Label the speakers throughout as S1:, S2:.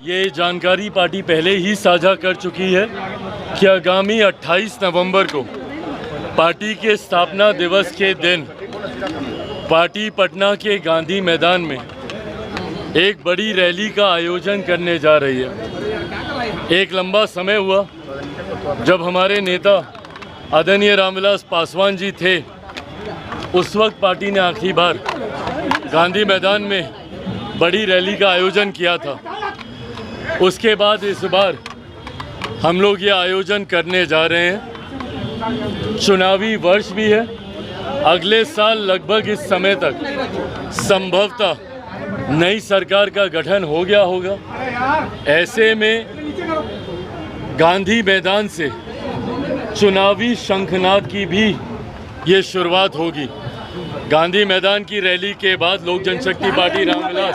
S1: ये जानकारी पार्टी पहले ही साझा कर चुकी है कि आगामी 28 नवंबर को पार्टी के स्थापना दिवस के दिन पार्टी पटना के गांधी मैदान में एक बड़ी रैली का आयोजन करने जा रही है। एक लंबा समय हुआ जब हमारे नेता आदरणीय रामविलास पासवान जी थे, उस वक्त पार्टी ने आखिरी बार गांधी मैदान में बड़ी रैली का आयोजन किया था। उसके बाद इस बार हम लोग ये आयोजन करने जा रहे हैं। चुनावी वर्ष भी है, अगले साल लगभग इस समय तक संभवतः नई सरकार का गठन हो गया होगा। ऐसे में गांधी मैदान से चुनावी शंखनाद की भी ये शुरुआत होगी। गांधी मैदान की रैली के बाद लोक जनशक्ति पार्टी रामविलास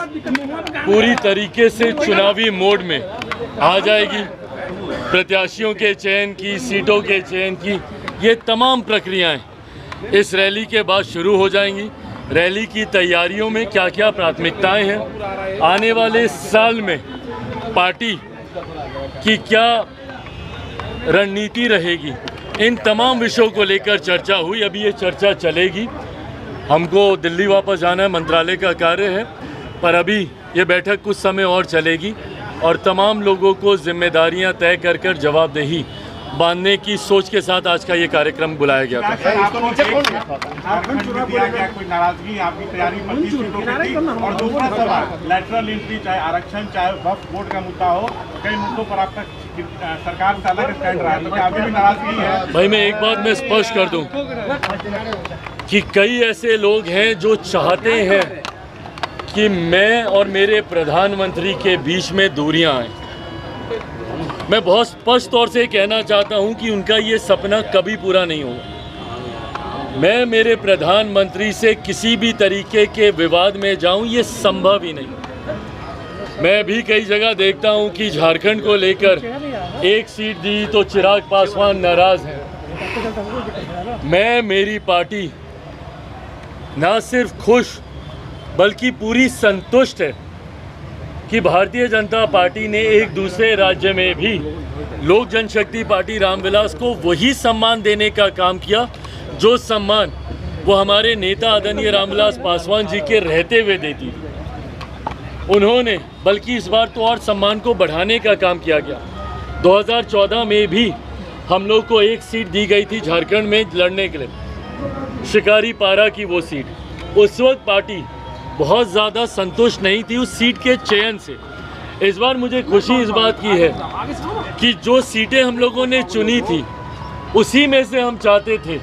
S1: पूरी तरीके से चुनावी मोड में आ जाएगी। प्रत्याशियों के चयन की, सीटों के चयन की ये तमाम प्रक्रियाएं इस रैली के बाद शुरू हो जाएंगी। रैली की तैयारियों में क्या क्या प्राथमिकताएं हैं, आने वाले साल में पार्टी की क्या रणनीति रहेगी, इन तमाम विषयों को लेकर चर्चा हुई। अभी ये चर्चा चलेगी। हमको दिल्ली वापस जाना है, मंत्रालय का कार्य है, पर अभी ये बैठक कुछ समय और चलेगी और तमाम लोगों को जिम्मेदारियां तय कर कर जवाबदेही बांधने की सोच के साथ आज का ये कार्यक्रम बुलाया गया था।
S2: कोई नाराजगी आपकी तैयारी और दूसरा सवाल लेटरल एंट्री, चाहे आरक्षण, चाहे वक्फ बोर्ड का मुद्दा हो, कई मुद्दों पर आपका सरकार से अलग स्टैंड रहा है, तो क्या अभी भी नाराजगी है?
S1: भाई मैं एक बात मैं स्पष्ट कर दूं कि कई ऐसे लोग हैं जो चाहते हैं कि मैं और मेरे प्रधानमंत्री के बीच में दूरियां आएं। मैं बहुत स्पष्ट तौर से कहना चाहता हूं कि उनका ये सपना कभी पूरा नहीं होगा। मैं मेरे प्रधानमंत्री से किसी भी तरीके के विवाद में जाऊं, ये संभव ही नहीं। मैं भी कई जगह देखता हूं कि झारखंड को लेकर एक सीट दी तो चिराग पासवान नाराज हैं। मैं, मेरी पार्टी ना सिर्फ खुश बल्कि पूरी संतुष्ट है कि भारतीय जनता पार्टी ने एक दूसरे राज्य में भी लोक जनशक्ति पार्टी रामविलास को वही सम्मान देने का काम किया जो सम्मान वो हमारे नेता आदरणीय रामविलास पासवान जी के रहते हुए देती थी। उन्होंने बल्कि इस बार तो और सम्मान को बढ़ाने का काम किया गया। 2014 में भी हम लोग को एक सीट दी गई थी झारखंड में लड़ने के लिए, शिकारी पारा की वो सीट। उस वक्त पार्टी बहुत ज़्यादा संतुष्ट नहीं थी उस सीट के चयन से। इस बार मुझे खुशी इस बात की है कि जो सीटें हम लोगों ने चुनी थी उसी में से हम चाहते थे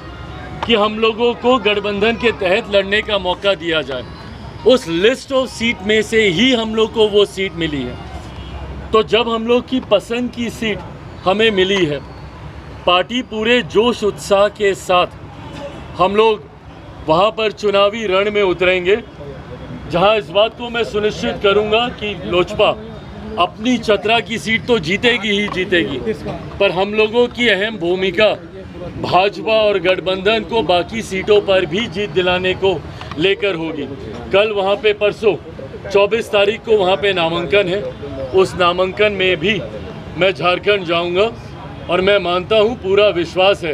S1: कि हम लोगों को गठबंधन के तहत लड़ने का मौका दिया जाए। उस लिस्ट ऑफ सीट में से ही हम लोग को वो सीट मिली है। तो जब हम लोग की पसंद की सीट हमें मिली है, पार्टी पूरे जोश उत्साह के साथ हम लोग वहाँ पर चुनावी रण में उतरेंगे, जहां इस बात को मैं सुनिश्चित करूंगा कि लोजपा अपनी चतरा की सीट तो जीतेगी ही जीतेगी, पर हम लोगों की अहम भूमिका भाजपा और गठबंधन को बाकी सीटों पर भी जीत दिलाने को लेकर होगी। कल वहां पे परसों 24 तारीख को वहां पे नामांकन है। उस नामांकन में भी मैं झारखंड जाऊंगा और मैं मानता हूं, पूरा विश्वास है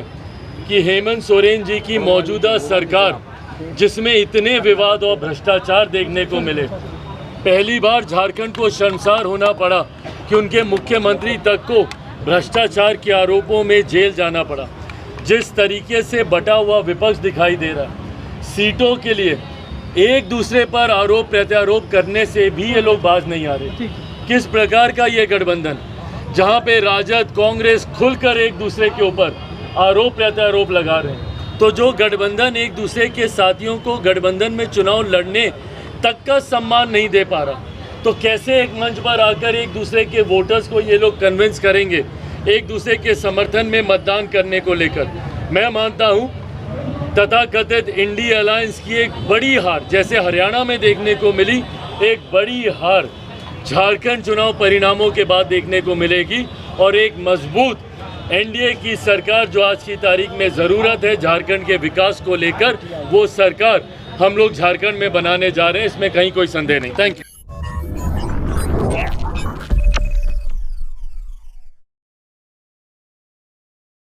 S1: कि हेमंत सोरेन जी की मौजूदा सरकार, जिसमें इतने विवाद और भ्रष्टाचार देखने को मिले, पहली बार झारखंड को शर्मसार होना पड़ा कि उनके मुख्यमंत्री तक को भ्रष्टाचार के आरोपों में जेल जाना पड़ा। जिस तरीके से बटा हुआ विपक्ष दिखाई दे रहा है, सीटों के लिए एक दूसरे पर आरोप प्रत्यारोप करने से भी ये लोग बाज नहीं आ रहे। किस प्रकार का ये गठबंधन, जहाँ पे राजद कांग्रेस खुलकर एक दूसरे के ऊपर आरोप प्रत्यारोप लगा रहे हैं, तो जो गठबंधन एक दूसरे के साथियों को गठबंधन में चुनाव लड़ने तक का सम्मान नहीं दे पा रहा, तो कैसे एक मंच पर आकर एक दूसरे के वोटर्स को ये लोग कन्विंस करेंगे एक दूसरे के समर्थन में मतदान करने को लेकर। मैं मानता हूँ तथाकथित इंडिया अलायंस की एक बड़ी हार, जैसे हरियाणा में देखने को मिली, एक बड़ी हार झारखंड चुनाव परिणामों के बाद देखने को मिलेगी और एक मजबूत एनडीए की सरकार जो आज की तारीख में ज़रूरत है झारखंड के विकास को लेकर, वो सरकार हम लोग झारखंड में बनाने जा रहे हैं, इसमें कहीं कोई संदेह नहीं। Thank you.